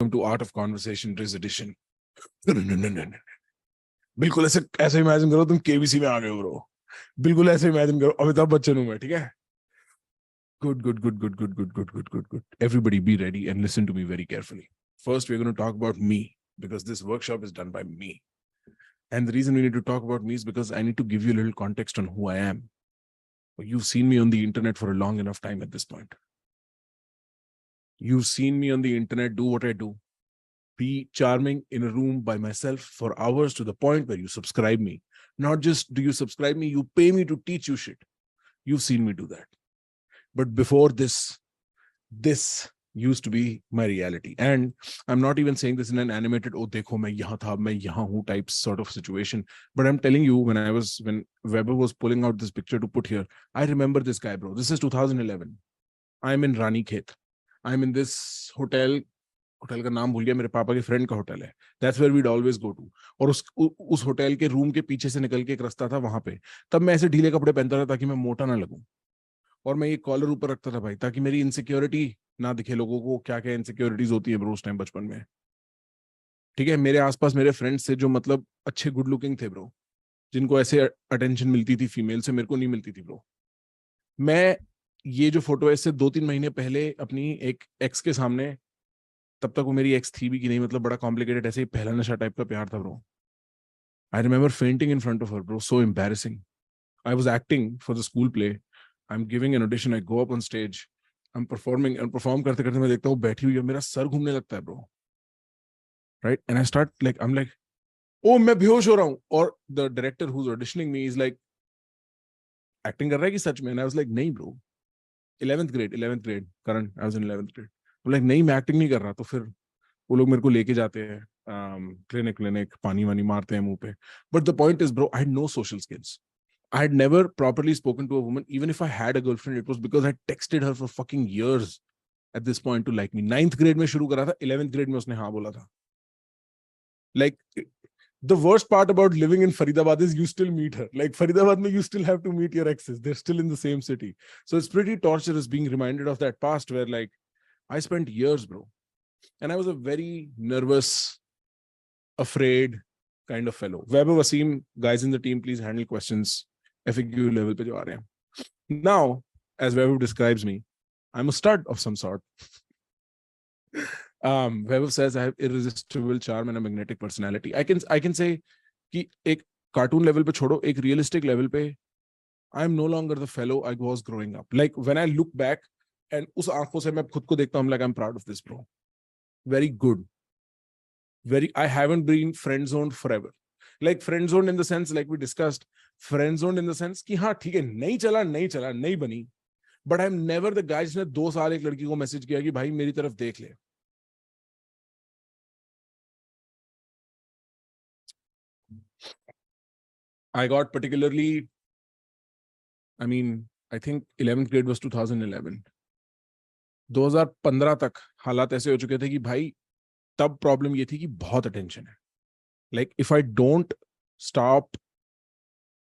Welcome to art of conversation rizz edition. बिल्कुल ऐसे ऐसे इमेजिन करो तुम केबीसी में आ गए हो ब्रो। बिल्कुल ऐसे इमेजिन करो अमिताभ बच्चन हूं मैं, ठीक है। Good, good, good, good, good, good, good, good, good, good. Everybody be ready and listen to me very carefully. First, we're going to talk about me because this workshop is done by me. And the reason we need to talk about me is because I need to give you a little context on who I am. You've seen me on the internet for a long enough time at this point. You've seen me on the internet do what I do. Be charming in a room by myself for hours to the point where you subscribe me. Not just do you subscribe me, you pay me to teach you shit. You've seen me do that. But before this used to be my reality. And I'm not even saying this in an animated, oh, dekho, main yahan tha, main yahan hu type sort of situation. But I'm telling you, when Weber was pulling out this picture to put here, I remember this guy, bro. This is 2011. I'm in Ranikhet. I'm in this hotel का नाम भूल गया, मेरे पापा के friend का hotel है. That's where we'd always go to. और उस होटल के रूम के पीछे से निकल के एक रास्ता था वहां पे. तब मैं ऐसे ढीले कपड़े पहनता था ताकि मैं मोटा ना लगूं. और मैं ये कॉलर ऊपर रखता था भाई, ताकि मेरी इनसिक्योरिटी ना दिखे लोगों को. क्या क्या इनसिक्योरिटीज होती है ब्रो उस टाइम बचपन में, ठीक है. मेरे आसपास मेरे फ्रेंड्स से जो मतलब अच्छे गुड लुकिंग थे ब्रो, जिनको ऐसे अटेंशन मिलती थी फीमेल से, मेरे को नहीं मिलती थी ब्रो. मैं ये जो फोटो है इससे 2-3 महीने पहले अपनी एक एक्स के सामने, तब तक वो मेरी एक्स थी भी कि नहीं, मतलब बड़ा कॉम्प्लिकेटेड, ऐसे ही पहला नशा टाइप का प्यार था bro. I remember fainting in front of her bro, so embarrassing. I was acting for the school play. I am giving an audition, I go up on stage, I am performing, और perform करते करते मैं देखता हूँ बैठी हुई है, मेरा सर घूमने लगता है bro, right. And I start like, I am like, oh मैं बेहोश हो रहा हूँ. और the director who is auditioning me is like, acting कर रहा है कि सच में? एंड आई वाज लाइक, नहीं bro, 11th grade Karan, I was in 11th grade. Like नहीं, मैं एक्टिंग नहीं कर रहा. तो फिर वो लोग मेरे को लेके जाते हैं क्लिनिक, पानी वानी मारते हैं मुंह पे. But the point is bro, I had no social skills. I had never properly spoken to a woman. Even if I had a girlfriend, it was because I texted her for fucking years at this point to like me. 9th grade में शुरू करा था, 11th grade में उसने हाँ बोला था. Like, the worst part about living in Faridabad is you still meet her. Like Faridabad mein you still have to meet your exes. They're still in the same city. So it's pretty torturous being reminded of that past where like I spent years, bro. And I was a very nervous, afraid kind of fellow. Weber, Wasim, guys in the team, please handle questions. FAQ level pe jo aa rahe hain. Now, as Weber describes me, I'm a stud of some sort. Weber says I have irresistible charm and a magnetic personality. I can say कि एक cartoon level पे छोड़ो, एक realistic level पे, I'm no longer the fellow I was growing up. Like when I look back and उस आंखों से मैं खुद को देखता हूँ, like I'm proud of this, bro. Very good. I haven't been friend zoned forever. Like friend zoned in the sense, like we discussed, friend zoned in the sense कि हाँ ठीक है, नहीं चला नहीं बनी. But I'm never the guy जिसने 2 साल एक लड़की को मैसेज किया कि भाई मेरी तरफ देख ले. I got particularly, I mean, I think 11th grade was 2011. 2015 तक हालात ऐसे हो चुके थे कि भाई तब प्रॉब्लम ये थी कि बहुत अटेंशन है. Like if I don't stop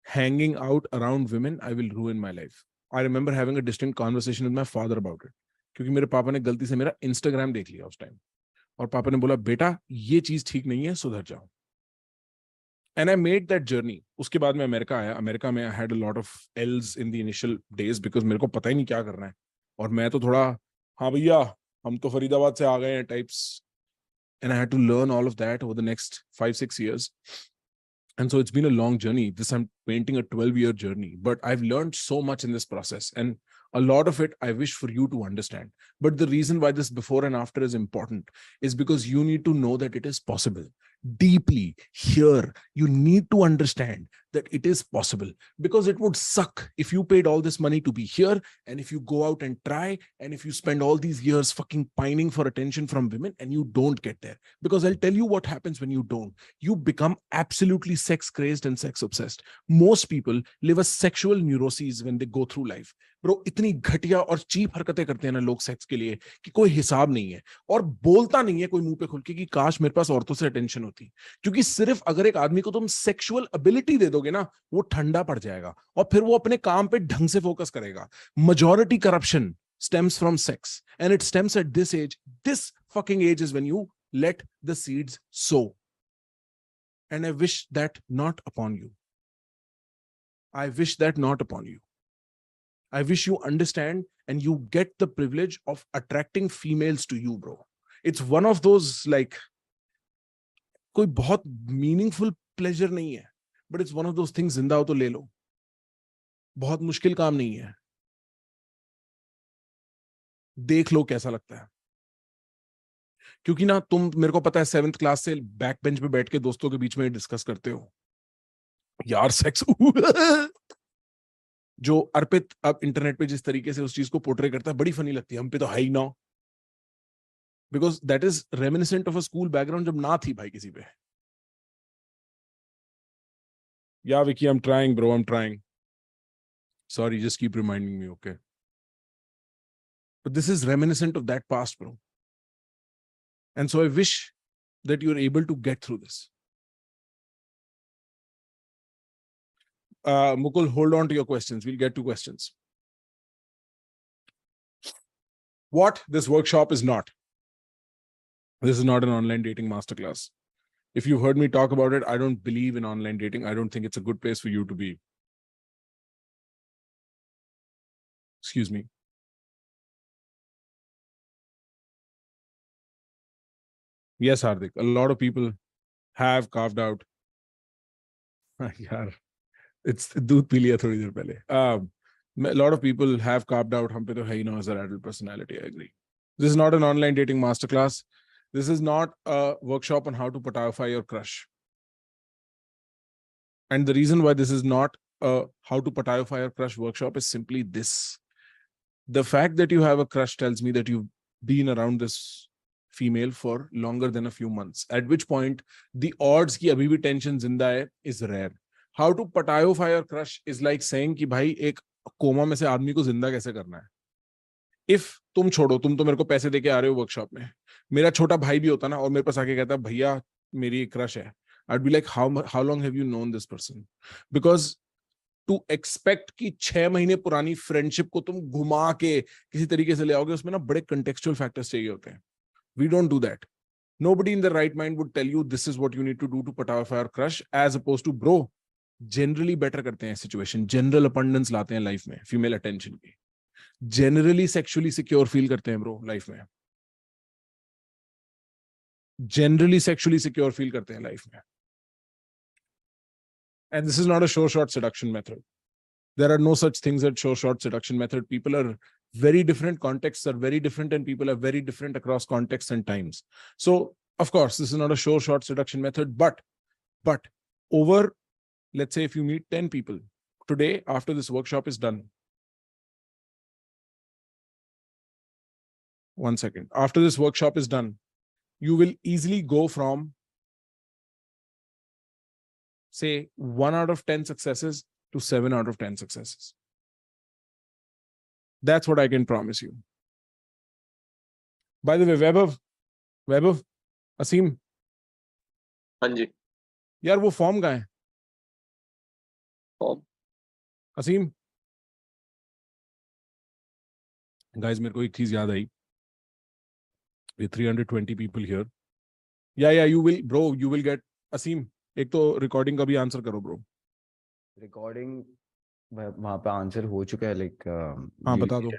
hanging out around women, I will ruin my life. I remember having a distinct conversation with my father about it. क्योंकि मेरे पापा ने गलती से मेरा Instagram देख लिया उस टाइम, और पापा ने बोला बेटा ये चीज ठीक नहीं है, सुधर जाओ. And I made that journey. उसके बाद मैं अमेरिका आया. अमेरिका में I had a lot of L's in the initial days because मेरे को पता ही नहीं क्या करना है. और मैं तो थोड़ा, हाँ भैया हम तो फरीदाबाद से आ गए हैं types. And I had to learn all of that over the next 5-6 years. And so it's been a long journey. I'm painting a 12-year journey, but I've learned so much in this process. And a lot of it I wish for you to understand. But the reason why this before and after is important is because you need to know that it is possible. Deeply here, you need to understand that it is possible, because it would suck if you paid all this money to be here, and if you go out and try, and if you spend all these years fucking pining for attention from women and you don't get there. Because I'll tell you what happens when you don't. You become absolutely sex crazed and sex obsessed. Most people live a sexual neuroses when they go through life. Bro इतनी घटिया और cheap हरकतें करते हैं ना लोग sex के लिए कि कोई हिसाब नहीं है. और बोलता नहीं है कोई मुंह पे खुल के कि काश मेरे पास औरतों से अटेंशन होती. क्योंकि सिर्फ अगर एक आदमी को तुम सेक्सुअल एबिलिटी दे दोगे ना, वो ठंडा पड़ जाएगा और फिर वो अपने काम पे ढंग से फोकस करेगा. Majority corruption stems from sex, and it stems at this age. This fucking age is when you let the seeds sow. And I wish that not upon you. I wish that not upon you. I wish you understand and you get the privilege of attracting females to you, bro. It's one of those, like, कोई बहुत meaningful pleasure नहीं है, but it's one of those things, जिंदा हो तो ले लो. बहुत मुश्किल काम नहीं है. देख लो कैसा लगता है. क्योंकि ना तुम, मेरे को पता है 7th क्लास से बैक बेंच पे बैठ के दोस्तों के बीच में डिस्कस करते हो यार सेक्स. जो अर्पित अब इंटरनेट पे जिस तरीके से उस चीज को पोर्ट्रे करता है, बड़ी फनी लगती है. हम पे तो है ही ना, because that is reminiscent of a school background जब ना थी भाई किसी पे. या Vicky, I am trying bro, I am trying. Sorry, just keep reminding me, okay? But this is reminiscent of that past, bro. And so I wish that you're able to get through this. Mukul, hold on to your questions. We'll get to questions. What this workshop is not. This is not an online dating masterclass. If you've heard me talk about it, I don't believe in online dating. I don't think it's a good place for you to be. Excuse me. Yes, Hardik, a lot of people have carved out. Yeah, it's दूध P लिया थोड़ी देर पहले. A lot of people have carved out हम पे तो है ही ना as an adult personality. I agree. This is not an online dating masterclass. This is not a workshop on how to pataify your crush. And the reason why this is not a how to pataify your crush workshop is simply this. The fact that you have a crush tells me that you've been around this female for longer than a few months, at which point the odds ki abhi bhi tension zinda hai is rare. How to pataify your crush is like saying कि भाई एक coma में से आदमी को जिंदा कैसे करना है. If तुम छोड़ो, तुम तो मेरे को पैसे देके आ रहे हो वर्कशॉप में, मेरा छोटा भाई भी होता ना और मेरे पास आके कहता भैया मेरी एक क्रश है, I'd be like, how long have you known this person? Because to expect कि 6 महीने पुरानी फ्रेंडशिप को तुम घुमा के किसी तरीके से ले आओगे, उसमें ना बड़े contextual factors चाहिए होते हैं. We don't do that. Nobody in their right mind would tell you this is what you need to do to pataify your crush, as opposed to bro, generally better करते हैं situation, general abundance लाते हैं life में, female attention की, generally sexually secure feel करते हैं bro life में, generally sexually secure feel करते हैं life में. And this is not a short seduction method. There are no such things as short seduction method. People are very different, contexts are very different, and people are very different across contexts and times. So, of course, this is not a short seduction method, but over, let's say if you meet 10 people today, after this workshop is done, 1 second, after this workshop is done, you will easily go from, say, 1 out of 10 successes to 7 out of 10 successes. That's what I can promise you. By the way, Vaibhav, Asim. हाँ जी. यार वो form कहाँ है? Form. असीम. Guys, मेरे को एक चीज याद आई. With 320 people here. Yeah, you will get. Asim, एक तो रिकॉर्डिंग का भी आंसर करो ब्रो. रिकॉर्डिंग वहां पे आंसर हो चुका है. लाइक हाँ बता दो.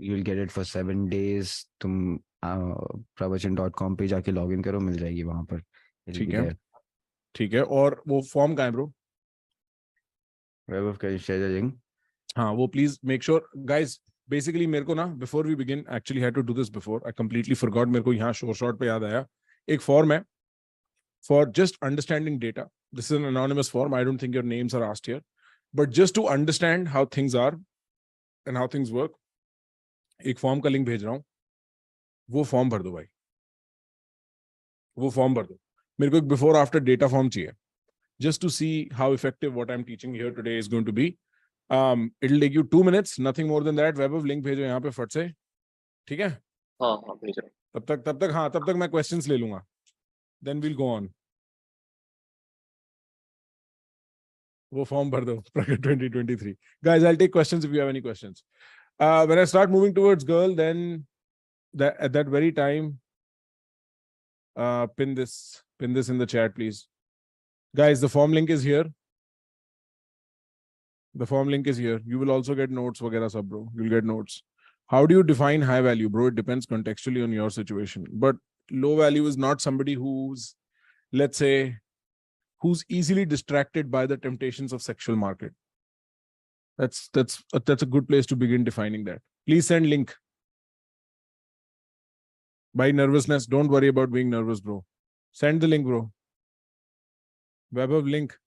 You will get it for 7 days. तुम pravachan.com पे जाके लॉगिन करो, मिल जाएगी वहां पर. ठीक है. और वो फॉर्म कहाँ है bro? Vaibhav, can you share the link? हाँ, वो please make sure. Guys basically मेरे को ना before we begin, actually had to do this before, I completely forgot. मेरे को यहाँ शॉर्ट पे याद आया. एक फॉर्म है for just understanding data. This is an anonymous form. I don't think your names are asked here, but just to understand how things are and how things work, एक form का link भेज रहा हूं. वो form भर दो भाई, वो फॉर्म भर दो. मेरे को एक बिफोर आफ्टर डेटा फॉर्म चाहिए, just to see how effective what I'm teaching here today is going to be. It'll take you 2 minutes, nothing more than that. Vaibhav, link भेजो यहाँ पे फट से. ठीक है? हाँ भेज रहा हूँ. तब तक मैं क्वेश्चंस ले लूंगा. Then we'll go on. वो फॉर्म भर दो. Prakrit 2023. Guys, I'll take questions if you have any questions. When I start moving towards girl, then at that very time, Pin this in the chat, please. Guys, the form link is here. The form link is here. You will also get notes, वगैरह सब, bro. You'll get notes. How do you define high value, bro? It depends contextually on your situation. But low value is not somebody who's, let's say, who's easily distracted by the temptations of sexual market. That's a good place to begin defining that. Please send link. By nervousness, don't worry about being nervous, bro. Send the link, bro. Web of link.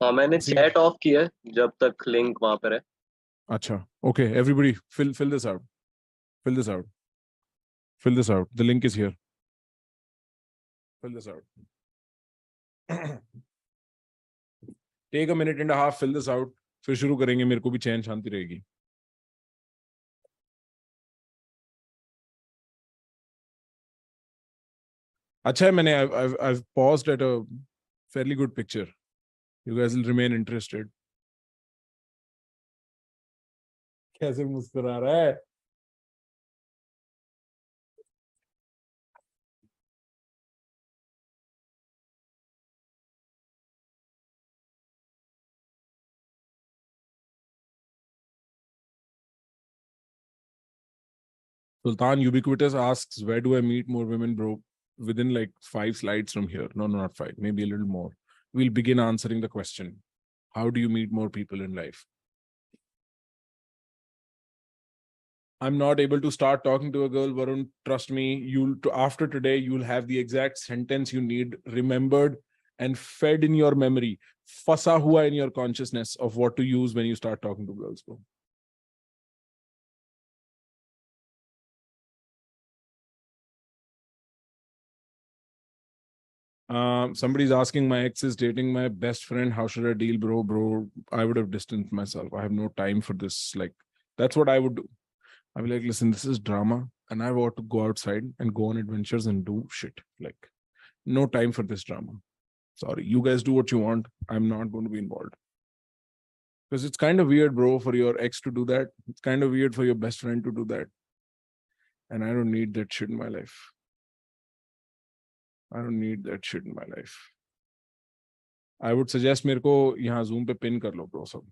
हाँ मैंने chat off किया है जब तक link वहां पर है. अच्छा, okay, everybody fill this out. Fill this out. Fill this out. The link is here. Fill this out. Take a minute and a half, fill this out. फिर शुरू करेंगे, मेरे को भी चैन शांति रहेगी. अच्छा है, मैंने I've paused at a fairly good picture. You guys will remain interested. कैसे मुस्कुरा रहा है? Sultan Ubiquitous asks, where do I meet more women, bro? Within like 5 slides from here. No, not 5, maybe a little more. We'll begin answering the question. How do you meet more people in life? I'm not able to start talking to a girl, Varun. Trust me, after today, you'll have the exact sentence you need remembered and fed in your memory. Fasa hua in your consciousness of what to use when you start talking to girls, bro. Somebody's asking, my ex is dating my best friend. How should I deal, bro? Bro, I would have distanced myself. I have no time for this. Like, that's what I would do. I'd be like, listen, this is drama and I want to go outside and go on adventures and do shit. Like, no time for this drama. Sorry, you guys do what you want. I'm not going to be involved. Because it's kind of weird, bro, for your ex to do that. It's kind of weird for your best friend to do that. And I don't need that shit in my life. I don't need that shit in my life. I would suggest मेरे को यहाँ Zoom पे pin कर लो, bro, सब.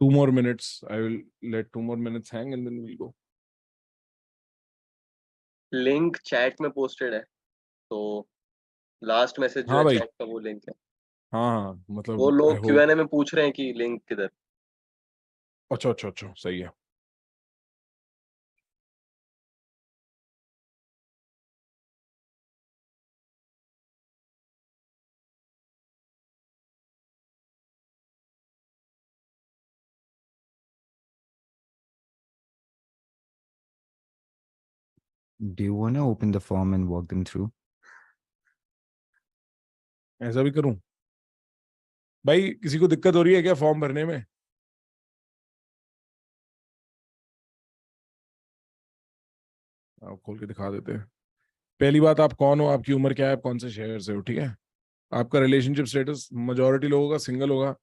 Two more minutes. I will let 2 more minutes hang and then we'll go. Link chat में posted है तो last message जो है चैट का वो लिंक है. हाँ मतलब वो लोग Q&A में पूछ रहे हैं कि लिंक किधर. अच्छा सही है. Do you want to open the form and walk them through? ऐसा भी करूं? भाई किसी को दिक्कत हो रही है क्या फॉर्म भरने में? आप खोल के दिखा देते हैं. पहली बात, आप कौन हो, आपकी उम्र क्या है, आप कौन से शहर से हो, ठीक है? आपका रिलेशनशिप स्टेटस, मेजॉरिटी लोगों का सिंगल होगा.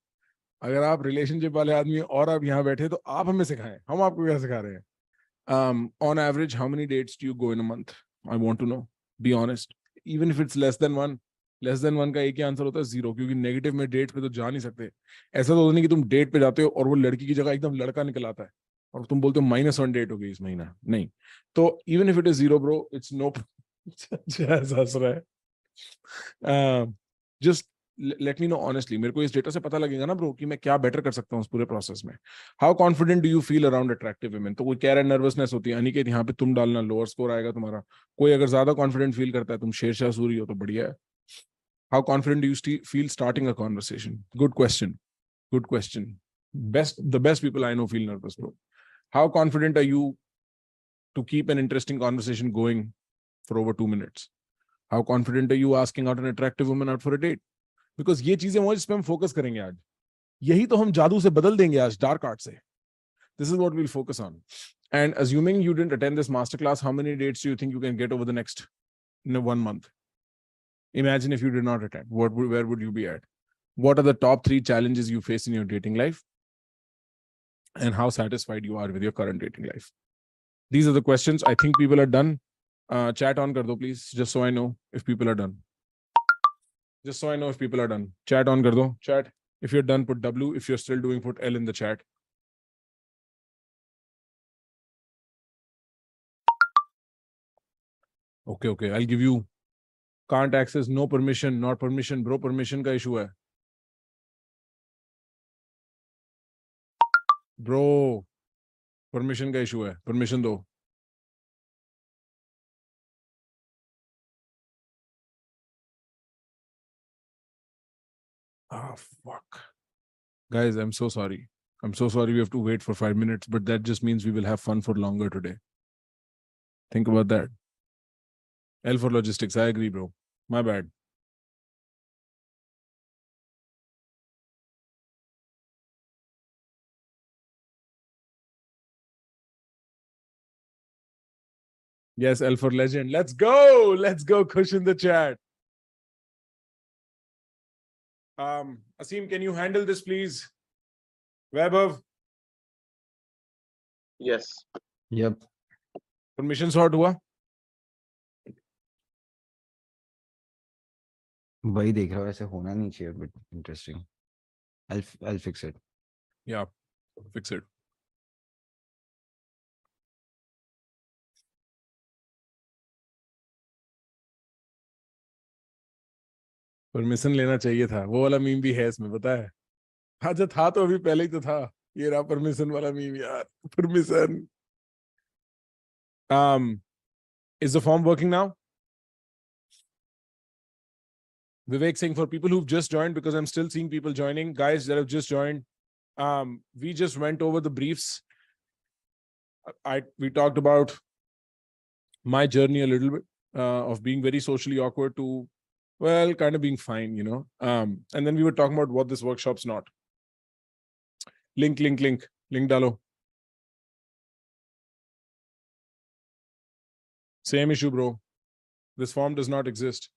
अगर आप रिलेशनशिप वाले आदमी और आप यहाँ बैठे तो आप हमें सिखाएं, हम आपको क्या सिखा रहे हैं? On average, how many dates do you go in a month? I want to know. Be honest. Even if it's less than one का एक ही आंसर होता है, 0, क्योंकि नेगेटिव में डेट पे तो जा नहीं सकते. ऐसा तो नहीं कि तुम डेट पे जाते हो और वो लड़की की जगह एकदम लड़का निकल आता है और तुम बोलते हो -1 डेट हो गई इस महीना. नहीं, तो even if it is 0, bro, it's no. हंस रहा है. Just let me know honestly. मेरे को इस डेटा से पता लगेगा ना, ब्रो, कि मैं क्या बेटर कर सकता हूँ उस पूरे प्रोसेस में. How confident do you feel around attractive women? तो कोई कह रहा है नर्वसनेस होती है. अनिकेत, यहाँ पे तुम डालना, लोअर स्कोर आएगा तुम्हारा. कोई अगर ज्यादा कॉन्फिडेंट फील करता है, तुम शेरशाह सूरी हो तो बढ़िया है. How confident do you feel starting a conversation? Good question. The best people I know feel nervous, bro. How confident are you to keep an interesting conversation going for over 2 minutes? How confident are you asking out an attractive woman out for a date? Because ये चीजें वो जिस पे हम focus करेंगे आज, यही तो हम जादू से बदल देंगे आज, डार्क आर्ट से. This is what we will focus on. And assuming you didn't attend this masterclass, how many dates do you think you can get over the next 1 month? Imagine if you did not attend, where would you be at? What are the top 3 challenges you face in your dating life? And how satisfied you are with your current dating life? These are the questions. I think people are done. Chat on kar do, please, just so I know if people are done. Just so I know if people are done. Chat on kar do. Chat. If you're done, put W. If you're still doing, put L in the chat. Okay. I'll give you can't access, no permission, not permission. Bro, permission ka issue hai. Bro, permission ka issue hai. Permission do. Ah, fuck. Guys, I'm so sorry. I'm so sorry we have to wait for 5 minutes, but that just means we will have fun for longer today. Think about that. L for logistics. I agree, bro. My bad. Yes, L for legend. Let's go. Let's go. Kush in the chat. Asim, can you handle this, please? Vaibhav. Yes. Yep. Permission sort हुआ? वही देख रहा हूँ, ऐसे होना नहीं चाहिए, but interesting. I'll fix it. Yeah, fix it. Permission लेना चाहिए था, वो वाला मीम भी है इसमें, पता है? अच्छा था तो अभी पहले ही तो था, ये रहा परमिशन वाला मीम यार, permission. Is the form working now? Vivek Singh, for people who've just joined, because I'm still seeing people joining, guys that have just joined, we just went over the briefs. We talked about my journey a little bit of being very socially awkward to, well, kind of being fine, you know. And then we were talking about what this workshop's not. Link dalo. Same issue, bro. This form does not exist.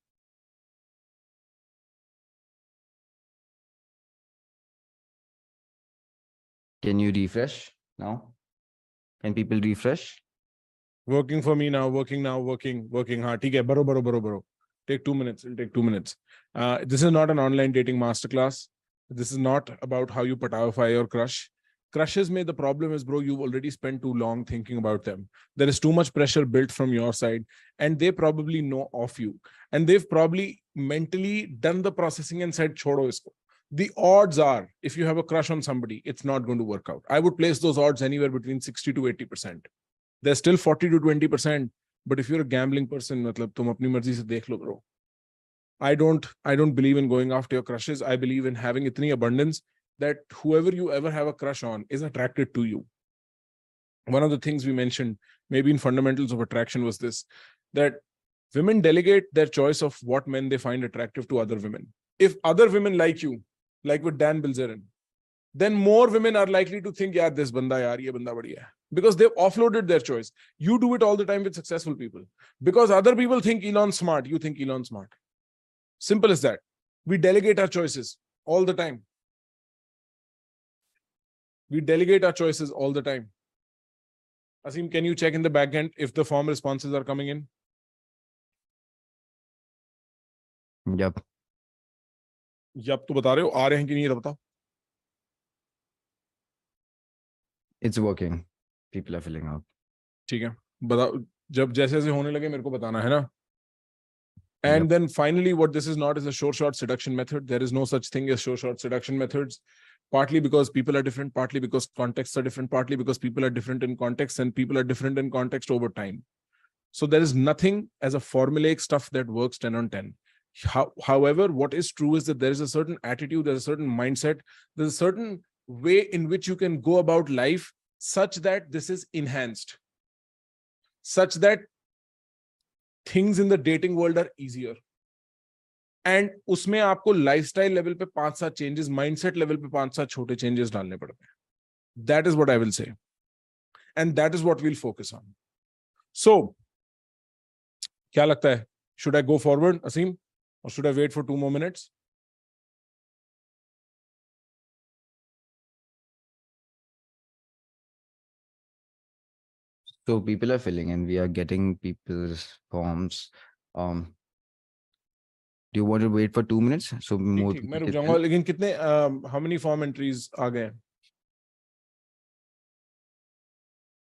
Can you refresh now? Can people refresh? Working for me now, working. हाँ, ठीक है, baro. Take 2 minutes. It'll take 2 minutes. This is not an online dating masterclass. This is not about how you patavify your crush. Crushes mein the problem is, bro, you've already spent too long thinking about them. There is too much pressure built from your side, and they probably know of you. And they've probably mentally done the processing and said, chodo isko. The odds are, if you have a crush on somebody, it's not going to work out. I would place those odds anywhere between 60 to 80%. There's still 40 to 20%. But if you're a gambling person, matlab tum apni marzi se dekh lo, bro. I don't believe in going after your crushes. I believe in having itni abundance that whoever you ever have a crush on is attracted to you. One of the things we mentioned, maybe in Fundamentals of Attraction, was this, that women delegate their choice of what men they find attractive to other women. If other women like you, like with Dan Bilzerian, then more women are likely to think, yeah, this banda yaar, ye banda badhiya hai. Because they've offloaded their choice. You do it all the time with successful people. Because other people think Elon's smart, you think Elon's smart. Simple as that. We delegate our choices all the time. We delegate our choices all the time. Asim, can you check in the backend if the form responses are coming in? Yep. Yup, तो बता रहे हो, आ रहे हैं कि नहीं, ये बताओ. It's working. People are filling out. ठीक है, बताओ, जब जैसे जैसे होने लगे मेरे को बताना है ना. And then finally, what this is not is a short seduction method. There is no such thing as short seduction methods. Partly because people are different, partly because contexts are different, partly because people are different in context, and people are different in context over time. So there is nothing as a formulaic stuff that works 10 on 10. However, what is true is that there is a certain attitude, there's a certain mindset, there's a certain way in which you can go about life such that this is enhanced, such that things in the dating world are easier. And उसमें आपको lifestyle level पे 5-7 changes, mindset level पे 5-7 छोटे changes डालने पड़ते हैं. That is what I will say. And that is what we'll focus on. So, क्या लगता है? Should I go forward, Asim? Or should I wait for 2 more minutes? So people are filling in. We are getting people's forms. Do you want to wait for 2 minutes? So more ठीक, मैं रुक people जाऊंगा, can- लेकिन कितने how many form entries आ गए?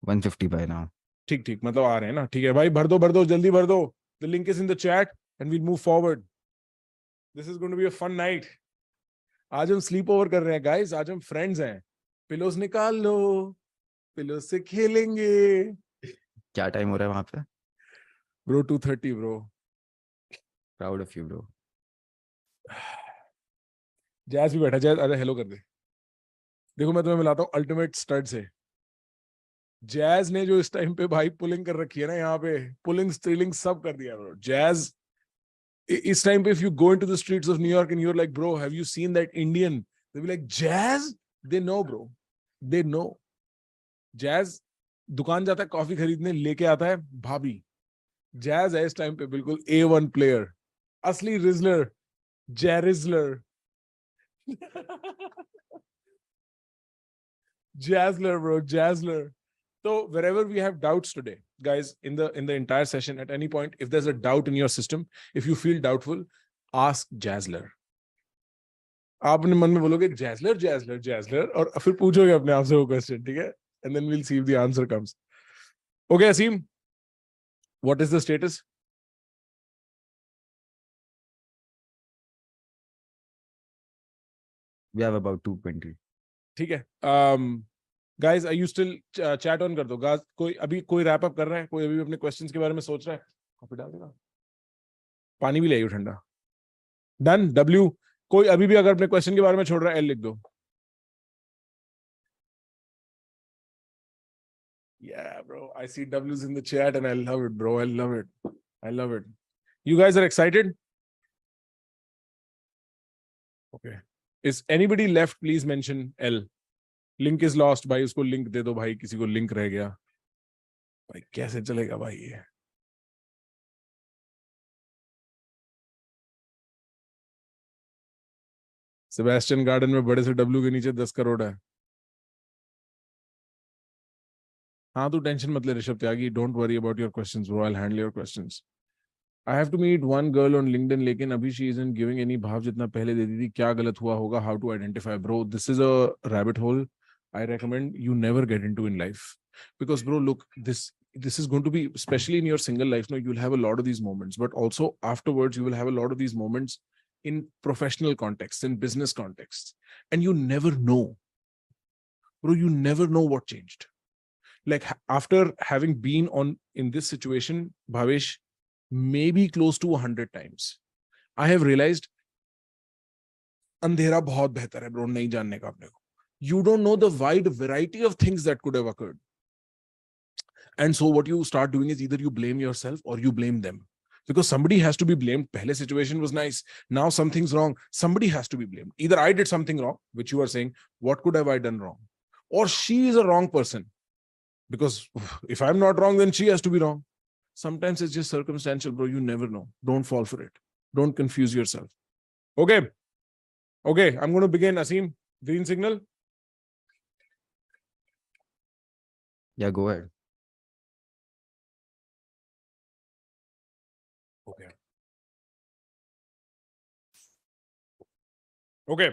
150 by now. ठीक, मतलब आ रहे हैं ना? ठीक है भाई, भर दो, जल्दी भर दो. The link is in the chat and we'll move forward. This is going to be a fun night. आज हम स्लीप ओवर कर रहे हैं गाइस, आज हम फ्रेंड्स हैं. पिलोस निकाल लो, पिलोस से खेलेंगे. क्या टाइम हो रहा है वहां पे? Bro, 2:30 bro. Proud of you, bro. Jazz भी बैठा. जैज अरे हेलो कर दे. देखो मैं तुम्हें मिलाता हूँ अल्टीमेट स्टड से. जैज ने जो इस टाइम पे भाई पुलिंग कर रखी है ना, यहाँ पे पुलिंग स्टीलिंग सब कर दिया ब्रो. जैज इस टाइम पे if you go into the streets of New York and you're like, bro, have you seen that Indian? They'll be like, Jazz? They know, bro. They know. Jazz दुकान जाता है coffee खरीदने, लेके आता है भाभी. जैज है इस टाइम पे बिल्कुल A1 प्लेयर, असली रिजलर, जैरिजलर. Jazzler, bro, Jazzler. So wherever we have doubts today, guys, in the entire session, at any point, if there's a doubt in your system, if you feel doubtful, ask Jazzler. आप अपने मन में बोलोगे Jazzler, Jazzler, Jazzler, और फिर पूछोगे अपने आप से वो क्वेश्चन, ठीक है? And then we'll see if the answer comes. Okay, Asim, what is the status? We have about 220. ठीक है. Guys, are you still chat on कर दो. Guys, कोई wrap up कर रहा है? कोई अभी अपने questions के बारे में सोच रहा है? कॉफी डाल देगा. पानी भी ले आइयो ठंडा. Done. W. कोई अभी भी अगर अपने क्वेश्चन के बारे में छोड़ रहा है, L लिख दो. Yeah, bro. I see W's in the chat and I love it, bro. I love it. I love it. You guys are excited? Okay. Is anybody left? Please mention L. Link is lost. भाई उसको link दे दो भाई. किसी को link रह गया. भाई कैसे चलेगा भाई ये? सेबेस्टियन गार्डन में बड़े से W के नीचे 10 करोड़ है. हाँ तू टेंशन मत ले ऋषभ त्यागी. Don't worry about your questions, bro. I'll handle your questions. I have to meet one girl on LinkedIn, लेकिन अभी she isn't giving any भाव जितना पहले देती थी. क्या गलत हुआ होगा? How to identify, bro? This is a rabbit hole I recommend you never get into in life. Because, bro, look, this is going to be, especially in your single life, no, you'll have a lot of these moments, but also afterwards, you will have a lot of these moments in professional contexts, in business contexts. And you never know. Bro, you never know what changed. Like after having been in this situation, Bhavesh, maybe close to 100 times, I have realized अंधेरा बहुत बेहतर है bro, नहीं जानने का अपने को. You don't know the wide variety of things that could have occurred. And so what you start doing is either you blame yourself or you blame them. Because somebody has to be blamed. Pehle situation was nice. Now something's wrong. Somebody has to be blamed. Either I did something wrong, which you are saying, what could have I done wrong? Or she is a wrong person. Because if I'm not wrong, then she has to be wrong. Sometimes it's just circumstantial, bro. You never know. Don't fall for it. Don't confuse yourself. Okay. Okay, I'm going to begin. Asim, green signal. Yeah, go ahead. Okay. Okay.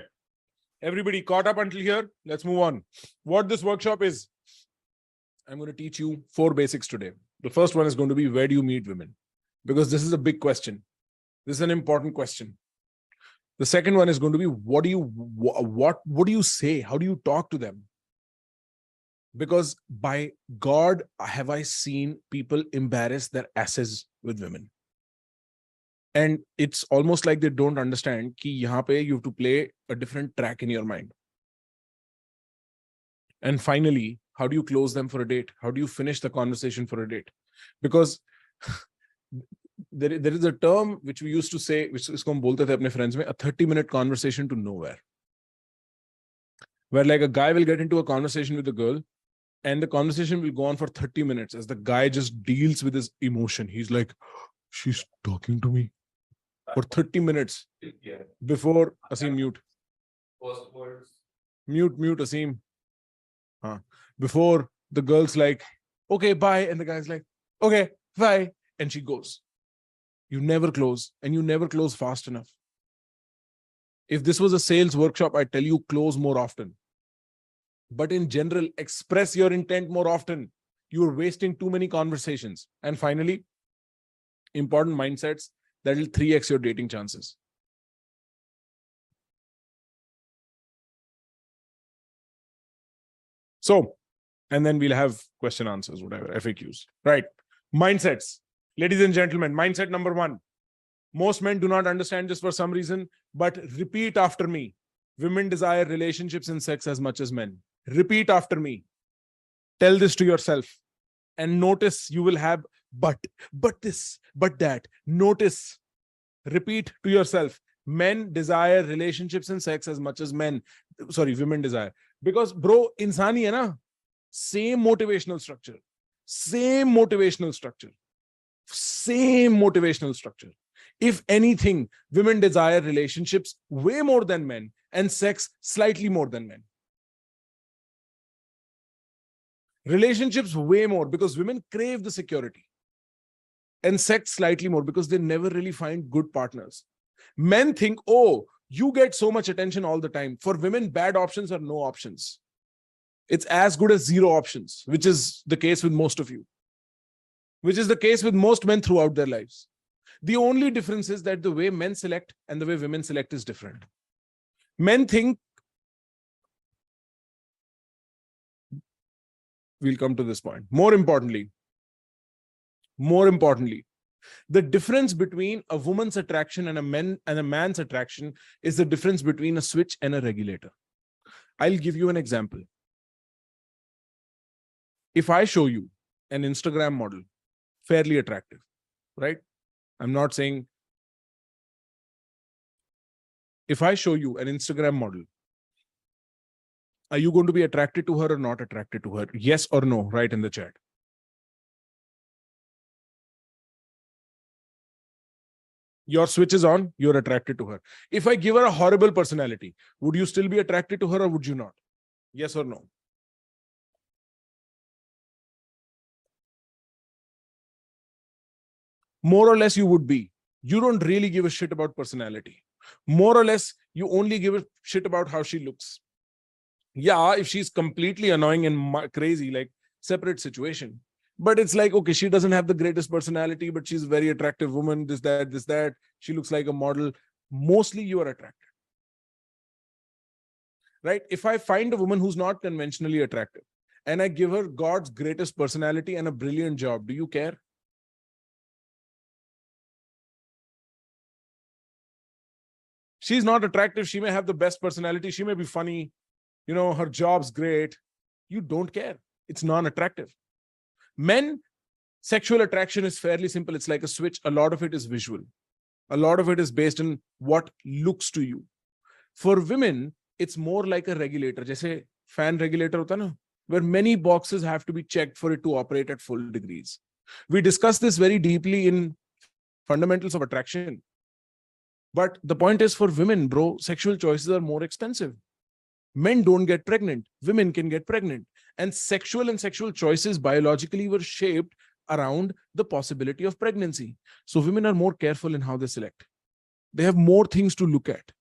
Everybody caught up until here? Let's move on. What this workshop is, I'm going to teach you 4 basics today. The first one is going to be, where do you meet women? Because this is a big question. This is an important question. The second one is going to be, what do you say? How do you talk to them? Because by God, have I seen people embarrass their asses with women. And it's almost like they don't understand कि यहाँ पे you have to play a different track in your mind. And finally, how do you close them for a date? How do you finish the conversation for a date? Because there is a term which we used to say, which इसको हम बोलते थे अपने friends में, a 30-minute conversation to nowhere. Where like a guy will get into a conversation with a girl And the conversation will go on for 30 minutes as the guy just deals with his emotion. He's like, she's talking to me for 30 minutes before Asim mute. Mute Asim. Before the girl's like, okay, bye. And the guy's like, okay, bye. And she goes. You never close, and you never close fast enough. If this was a sales workshop, I'd tell you close more often. But in general, express your intent more often. You're wasting too many conversations. And finally, important mindsets that will 3x your dating chances. So, and then we'll have question answers, whatever, FAQs. Right. Mindsets. Ladies and gentlemen, mindset number 1. Most men do not understand this for some reason, but repeat after me. Women desire relationships and sex as much as men. Repeat after me. Tell this to yourself. And notice you will have but this, but that. Notice. Repeat to yourself. Men desire relationships and sex as much as women desire. Because bro, insani hai na? Same motivational structure. If anything, women desire relationships way more than men and sex slightly more than men. Relationships way more because women crave the security, and sex slightly more because they never really find good partners. Men think, oh, you get so much attention all the time. For women, bad options are no options. It's as good as zero options, which is the case with most of you, which is the case with most men throughout their lives. The only difference is that the way men select and the way women select is different. Men think, we'll come to this point. More importantly, the difference between a woman's attraction and a man's attraction is the difference between a switch and a regulator. I'll give you an example. If I show you an Instagram model, fairly attractive, right? I'm not saying, if I show you an Instagram model, are you going to be attracted to her or not attracted to her? Yes or no, right in the chat. Your switch is on, you're attracted to her. If I give her a horrible personality, would you still be attracted to her or would you not? Yes or no? More or less you would be. You don't really give a shit about personality. More or less, you only give a shit about how she looks. Yeah, if she's completely annoying and crazy, like separate situation. But it's like, okay, she doesn't have the greatest personality, but she's a very attractive woman, this, that. She looks like a model. Mostly you are attracted. Right? If I find a woman who's not conventionally attractive and I give her God's greatest personality and a brilliant job, do you care? She's not attractive. She may have the best personality. She may be funny. You know, her job's great. You don't care. It's non-attractive. Men, sexual attraction is fairly simple. It's like a switch. A lot of it is visual. A lot of it is based on what looks to you. For women, it's more like a regulator. Jaise fan regulator hota na, where many boxes have to be checked for it to operate at full degrees. We discussed this very deeply in Fundamentals of Attraction. But the point is, for women, bro, sexual choices are more expensive. Men don't get pregnant. Women can get pregnant. And sexual choices biologically were shaped around the possibility of pregnancy. So women are more careful in how they select. They have more things to look at.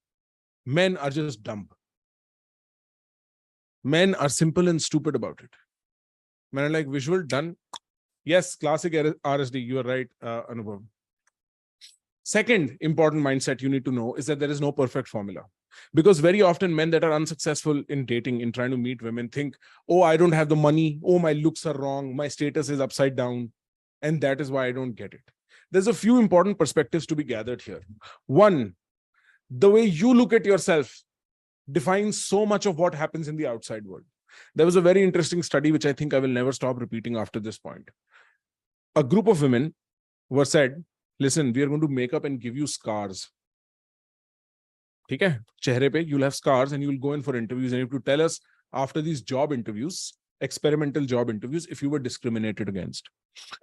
Men are just dumb. Men are simple and stupid about it. Men are like, visual, done. Yes, classic RSD. You are right, Anubhav. Second important mindset you need to know is that there is no perfect formula. Because very often men that are unsuccessful in dating, in trying to meet women, think, oh, I don't have the money. Oh, my looks are wrong. My status is upside down. And that is why I don't get it. There's a few important perspectives to be gathered here. One, the way you look at yourself defines so much of what happens in the outside world. There was a very interesting study, which I think I will never stop repeating after this point. A group of women were said, listen, we are going to make up and give you scars. Okay? Chehre pe, you'll have scars and you'll go in for interviews and you have to tell us after these job interviews experimental job interviews if you were discriminated against.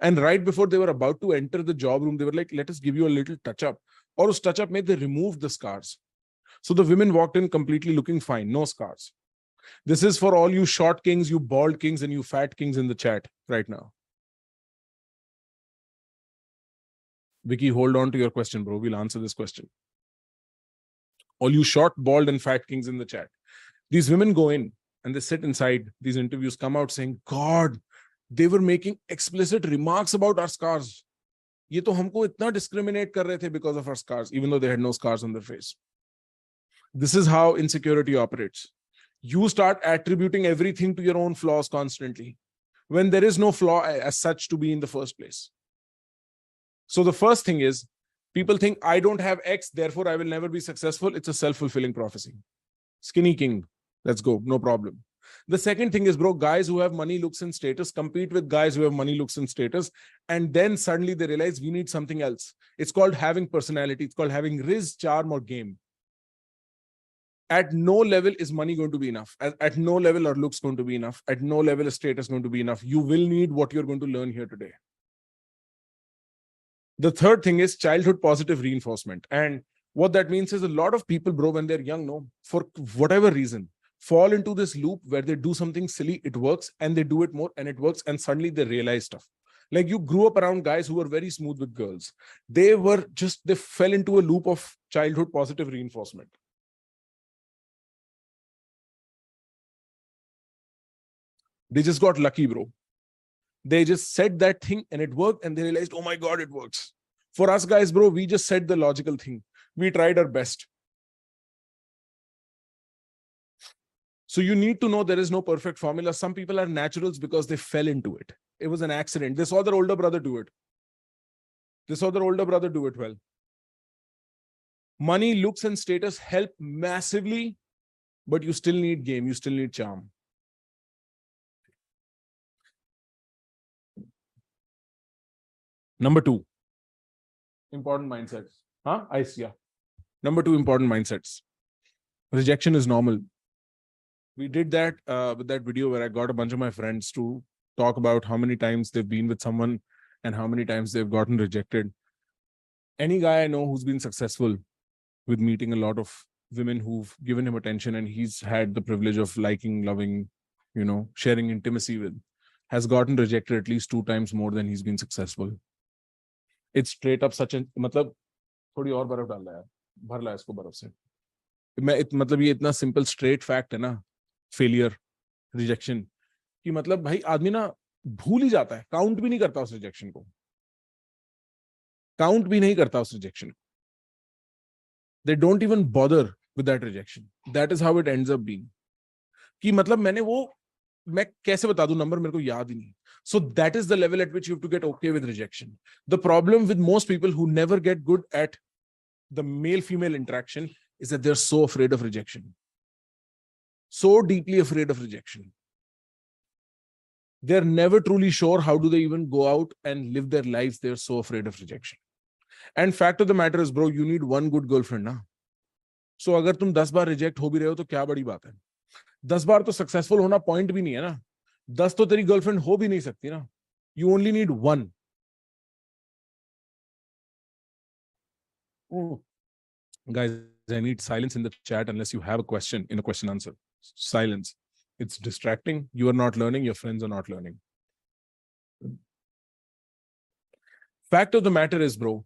And right before they were about to enter the job room, they were like, let us give you a little touch up. Or us touch up made they removed the scars. So the women walked in completely looking fine, no scars. This is for all you short kings, you bald kings, and you fat kings in the chat right now. Vicky, hold on to your question, bro. We'll answer this question. All you short, bald, and fat kings in the chat. These women go in and they sit inside these interviews, come out saying, God, they were making explicit remarks about our scars. ये तो हमको इतना discriminate कर रहे थे because of our scars, even though they had no scars on their face. This is how insecurity operates. You start attributing everything to your own flaws constantly, when there is no flaw as such to be in the first place. So the first thing is, people think I don't have X, therefore I will never be successful. It's a self-fulfilling prophecy. Skinny king, let's go, no problem. The second thing is, bro, guys who have money, looks, and status compete with guys who have money, looks, and status. And then suddenly they realize we need something else. It's called having personality. It's called having riz, charm, or game. At no level is money going to be enough. At no level are looks going to be enough. At no level is status going to be enough. You will need what you're going to learn here today. The third thing is childhood positive reinforcement. And what that means is a lot of people, bro, when they're young, no, for whatever reason, fall into this loop where they do something silly, it works, and they do it more and it works, and suddenly they realize stuff. Like you grew up around guys who were very smooth with girls. They fell into a loop of childhood positive reinforcement. They just got lucky, bro. They just said that thing and it worked, and they realized, oh my God, it works. For us guys, bro, we just said the logical thing. We tried our best. So you need to know there is no perfect formula. Some people are naturals because they fell into it. It was an accident. They saw their older brother do it. They saw their older brother do it well. Money, looks, and status help massively, but you still need game. You still need charm. Number 2, important mindsets. I see. Yeah. Number 2, important mindsets. Rejection is normal. We did that with that video where I got a bunch of my friends to talk about how many times they've been with someone and how many times they've gotten rejected. Any guy I know who's been successful with meeting a lot of women who've given him attention and he's had the privilege of liking, loving, sharing intimacy with, has gotten rejected at least 2 times more than he's been successful. It's straight up such a, मतलब थोड़ी और बर्फ डाल रहा है, भर ला इसको बर्फ से. मतलब ये इतना सिंपल स्ट्रेट फैक्ट है ना, फेलियर, रिजेक्शन, कि मतलब भाई आदमी ना भूल ही जाता है, काउंट भी नहीं करता उस रिजेक्शन को, काउंट भी नहीं करता उस रिजेक्शन को. They don't even bother with that rejection. That is how it ends up being. कि मतलब मैं कैसे बता दूं नंबर, मेरे को याद ही नहीं. So that is the level at which you have to get okay with rejection. The problem with most people who never get good at the male-female interaction is that they're so afraid of rejection. So deeply afraid of rejection. They're never truly sure how do they even go out and live their lives. They're so afraid of rejection. And fact of the matter is, bro, you need one good girlfriend, na? So अगर तुम 10 बार reject हो भी रहे हो तो क्या बड़ी बात है? 10 बार तो successful होना point भी नहीं है ना. 10 तो तेरी girlfriend हो भी नहीं सकती ना. You only need one. Guys, I need silence in the chat unless you have a question in a question answer. Silence. It's distracting. You are not learning. Your friends are not learning. Fact of the matter is, bro,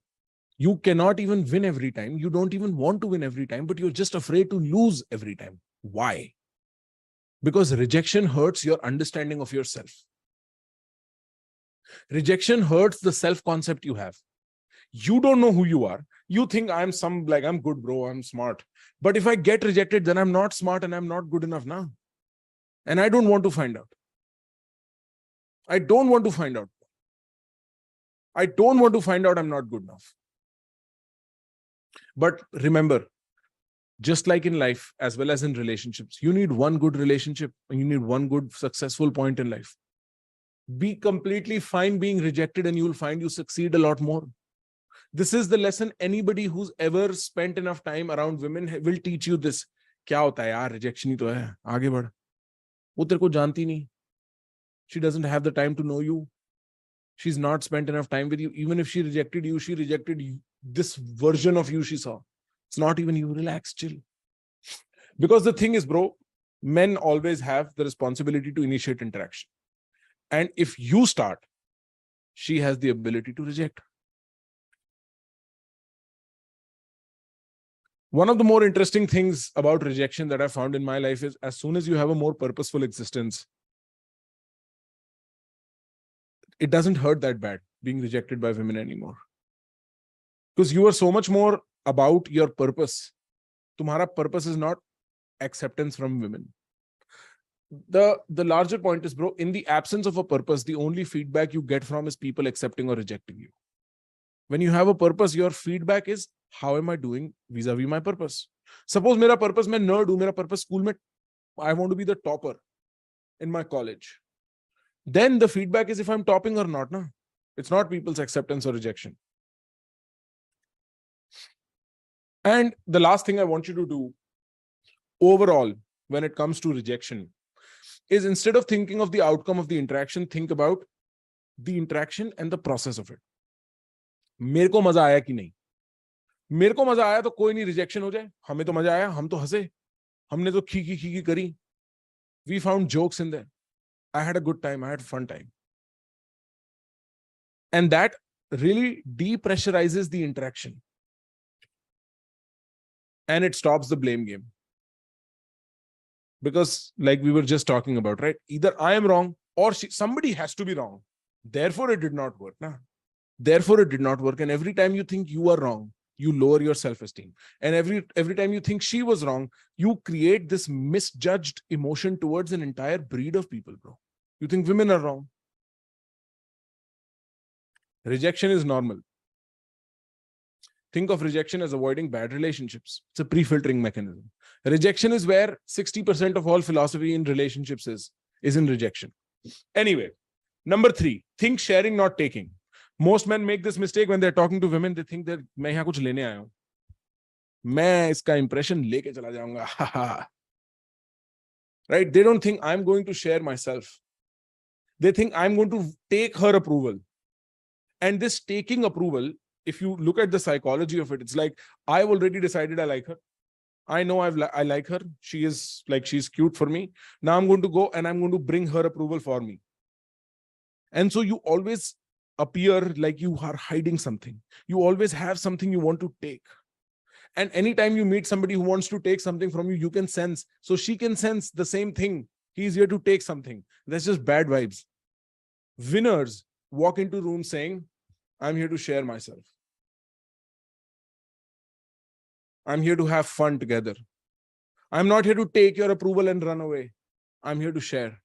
you cannot even win every time. You don't even want to win every time, but you're just afraid to lose every time. Why? Because rejection hurts your understanding of yourself. Rejection hurts the self-concept you have. You don't know who you are. You think I'm good, bro, I'm smart. But if I get rejected, then I'm not smart and I'm not good enough now. And I don't want to find out. I don't want to find out. I don't want to find out I'm not good enough. But remember, just like in life, as well as in relationships, you need one good relationship and you need one good successful point in life. Be completely fine being rejected and you will find you succeed a lot more. This is the lesson anybody who's ever spent enough time around women will teach you this. क्या होता है यार, rejection ही तो है, आगे बढ़. वो तेरे को जानती नहीं. She doesn't have the time to know you. She's not spent enough time with you. Even if she rejected you, she rejected you, this version of you she saw. It's not even you. Relax, chill. Because the thing is, bro, men always have the responsibility to initiate interaction. And if you start, she has the ability to reject. One of the more interesting things about rejection that I found in my life is as soon as you have a more purposeful existence, it doesn't hurt that bad being rejected by women anymore. Because you are so much more about your purpose. Tumhara purpose is not acceptance from women. The larger point is, bro, in the absence of a purpose, the only feedback you get from is people accepting or rejecting you. When you have a purpose, your feedback is, how am I doing vis-a-vis my purpose? Suppose mera purpose mein nerd hu, mera purpose school mein, I want to be the topper in my college. Then the feedback is if I'm topping or not. Na? It's not people's acceptance or rejection. And the last thing I want you to do overall when it comes to rejection is, instead of thinking of the outcome of the interaction, think about the interaction and the process of it. मेरे को मजा आया कि नहीं? मेरे को मजा आया तो कोई नहीं रिजेक्शन हो जाए. हमें तो मजा आया, हम तो हंसे, हमने तो खी करी. We found jokes in there. I had a good time. I had a fun time. And that really depressurizes the interaction. And it stops the blame game. Because like we were just talking about, right? Either I am wrong or somebody has to be wrong. Therefore, it did not work. Nah? Therefore, it did not work. And every time you think you are wrong, you lower your self-esteem. And every time you think she was wrong, you create this misjudged emotion towards an entire breed of people, bro. You think women are wrong. Rejection is normal. Think of rejection as avoiding bad relationships. It's a pre-filtering mechanism. Rejection is where 60% of all philosophy in relationships is in rejection. Anyway, number 3, think sharing, not taking. Most men make this mistake when they're talking to women. They think that मैं यहाँ कुछ लेने आया हूँ, मैं इसका impression लेके चला जाऊँगा. Right? They don't think I'm going to share myself. They think I'm going to take her approval. And this taking approval, if you look at the psychology of it, it's like, I've already decided I like her. I know I like her. She's cute for me. Now I'm going to go and I'm going to bring her approval for me. And so you always appear like you are hiding something. You always have something you want to take. And anytime you meet somebody who wants to take something from you, you can sense. So she can sense the same thing. He's here to take something. That's just bad vibes. Winners walk into rooms saying, I'm here to share myself. I'm here to have fun together. I'm not here to take your approval and run away. I'm here to share.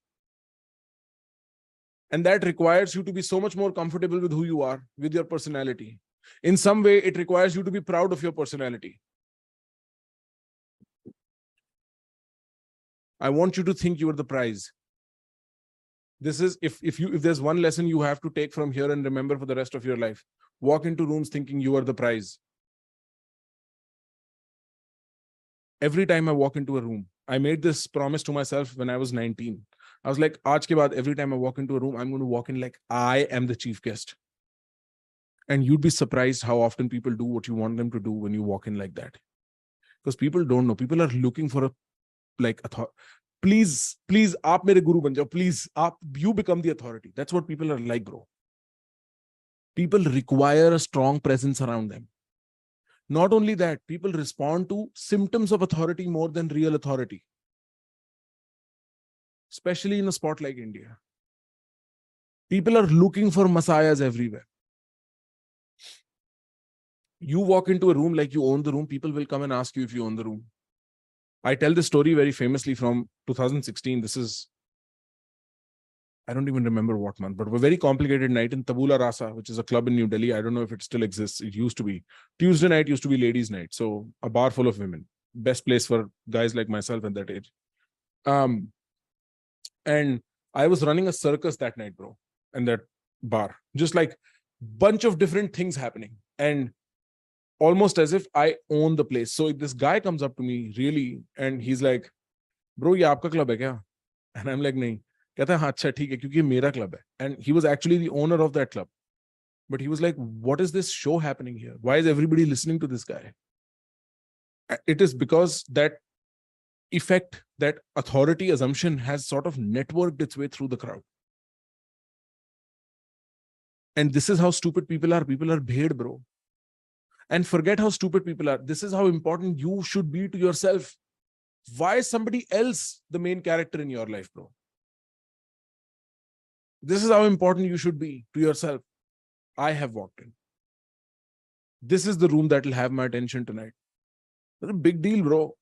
And that requires you to be so much more comfortable with who you are, with your personality. In some way, it requires you to be proud of your personality. I want you to think you are the prize. This is, if there's one lesson you have to take from here and remember for the rest of your life, walk into rooms thinking you are the prize. Every time I walk into a room, I made this promise to myself when I was 19. I was like, aaj ke baad, every time I walk into a room, I'm going to walk in like I am the chief guest. And you'd be surprised how often people do what you want them to do when you walk in like that. Because people don't know. People are looking for please, aap mere guru ban jao. Please, you become the authority. That's what people are like, bro. People require a strong presence around them. Not only that, people respond to symptoms of authority more than real authority. Especially in a spot like India. People are looking for messiahs everywhere. You walk into a room like you own the room, people will come and ask you if you own the room. I tell this story very famously from 2016. This is, I don't even remember what month, but a very complicated night in Tabula Rasa, which is a club in New Delhi. I don't know if it still exists. It used to be. Tuesday night used to be ladies' night. So a bar full of women. Best place for guys like myself at that age. And I was running a circus that night, bro, in that bar. Just like bunch of different things happening. And almost as if I own the place. So this guy comes up to me, really, and he's like, bro, ye aapka club hai kya? And I'm like, nahi. कहता है हाँ अच्छा ठीक है क्योंकि ये मेरा club है. And he was actually the owner of that club. But he was like, what is this show happening here? Why is everybody listening to this guy? It is because that effect, that authority assumption has sort of networked its way through the crowd. And this is how stupid people are. People are bhed, bro. And forget how stupid people are. This is how important you should be to yourself. Why is somebody else the main character in your life, bro? This is how important you should be to yourself. I have walked in. This is the room that will have my attention tonight. That's a big deal, bro.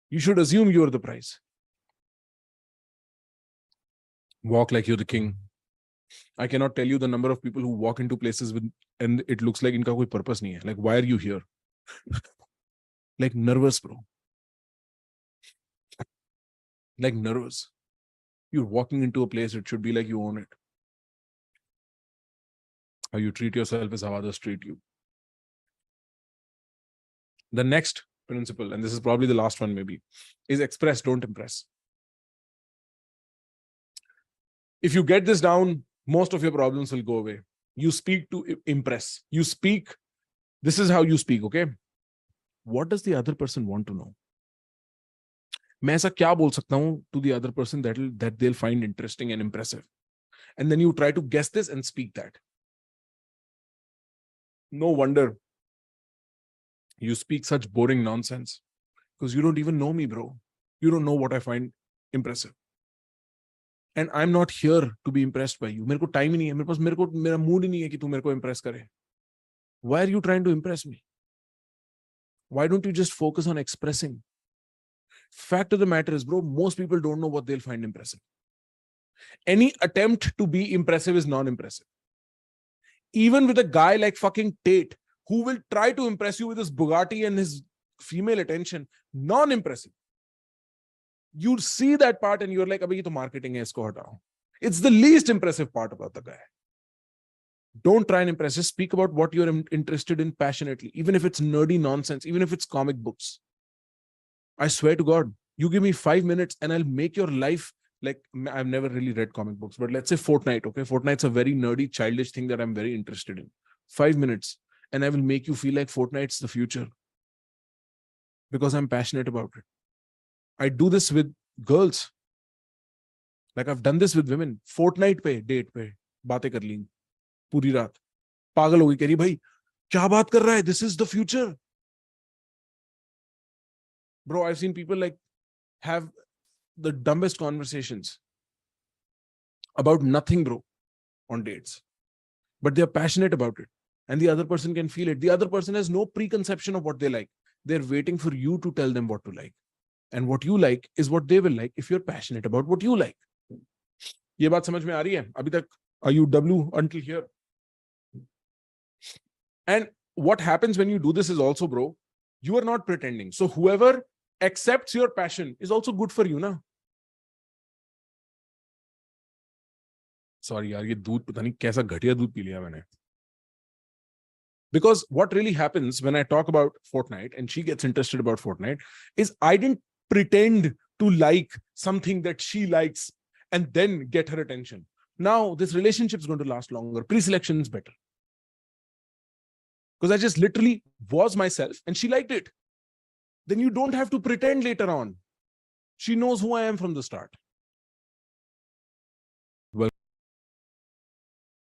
You should assume you're the prize. Walk like you're the king. I cannot tell you the number of people who walk into places with, and it looks like inka koi purpose nahi hai. Like, why are you here? Like nervous, bro. Like nervous. You're walking into a place, it should be like you own it. How you treat yourself is how others treat you. The next principle, and this is probably the last one maybe, is express, don't impress. If you get this down, most of your problems will go away. You speak to impress. You speak, this is how you speak, okay? What does the other person want to know? मैं ऐसा क्या बोल सकता हूं to the other person that they'll find interesting and impressive? And then you try to guess this and speak that. No wonder you speak such boring nonsense because you don't even know me, bro. You don't know what I find impressive. And I'm not here to be impressed by you. मेरे को time ही नहीं है. मेरा mood ही नहीं है कि तू मेरे को impress करे. Why are you trying to impress me? Why don't you just focus on expressing? Fact of the matter is, bro, most people don't know what they'll find impressive. Any attempt to be impressive is non-impressive. Even with a guy like fucking Tate, who will try to impress you with his Bugatti and his female attention, non-impressive. You see that part and you're like, abhi ye to marketing hai, isko hatao. It's the least impressive part about the guy. Don't try and impress. Just speak about what you're interested in passionately, even if it's nerdy nonsense, even if it's comic books. I swear to God, you give me 5 minutes and I'll make your life like, I've never really read comic books, but let's say Fortnite, okay? Fortnite's a very nerdy, childish thing that I'm very interested in. 5 minutes and I will make you feel like Fortnite's the future because I'm passionate about it. I do this with girls. Like I've done this with women. Fortnite pe, date pe, baatein kar ली पूरी रात. पागल हो गई, कह रही भाई क्या बात कर रहा है? This is the future. Bro, I've seen people like have the dumbest conversations about nothing, bro, on dates. But they're passionate about it. And the other person can feel it. The other person has no preconception of what they like. They're waiting for you to tell them what to like. And what you like is what they will like if you're passionate about what you like. ये बात समझ में आ रही है? अभी तक are you W until here? And what happens when you do this is also, bro, you are not pretending. So whoever accepts your passion is also good for you, na? Sorry, yaar, ये दूध पता नहीं कैसा घटिया दूध P लिया मैंने. Because what really happens when I talk about Fortnite and she gets interested about Fortnite is I didn't pretend to like something that she likes and then get her attention. Now this relationship is going to last longer. Pre-selection is better. Because I just literally was myself and she liked it. Then you don't have to pretend later on. She knows who I am from the start.